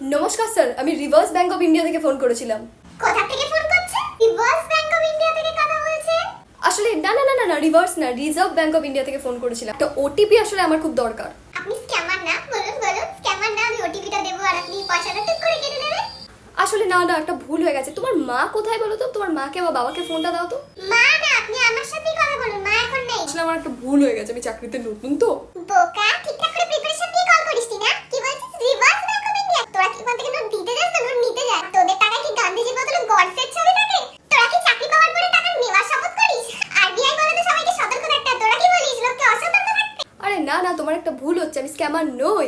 নমস্কার স্যার, আমি reverse bank of India থেকে ফোন করেছিলাম। কোথা থেকে ফোন করছে? রিভার্স ব্যাংক অফ ইন্ডিয়া থেকে কথা বলছে? আসলে না, রিভার্স না, রিজার্ভ ব্যাংক অফ ইন্ডিয়া থেকে ফোন করেছিলাম। একটা ওটিপি আসলে আমার খুব দরকার। আপনি স্ক্যামার না? বলুন বলুন, স্ক্যামার না? আমি ওটিপিটা দেবো আর আপনি পয়সাটা টুক করে কেটে নেবেন। আসলে না, একটা ভুল হয়ে গেছে। তোমার মা কোথায় বলো তো? তোমার মাকে বা বাবাকে ফোনটা দাও তো। মা না, আপনি আমার সাথেই কথা বলুন, মা এখন নেই। আসলে আমার একটা ভুল হয়ে গেছে, আমি চাকরিতে নতুন তো। বোকা, ঠিকঠাক করে প্রিপারেশন দিয়ে কল করিস না? কি বলছিস রিভার্স ব্যাংক অফ ইন্ডিয়া? তোরা কি ওখান থেকে নোট দিতে যাস না নোট নিতে যাস? তোদের টাকায় কি গান্ধীজির বদলে গডসের ছবি থাকে? তোরা কি চাকরি পাওয়ার পরে টাকা নেওয়ার শপথ করিস? আরবিআই বলে তো সবাইকে সতর্ক থাকতে। তোরা কি বলিস লোককে অসতর্ক থাকতে? আরে না, তোমার একটা ভুল হচ্ছে, আমি স্ক্যামার নই।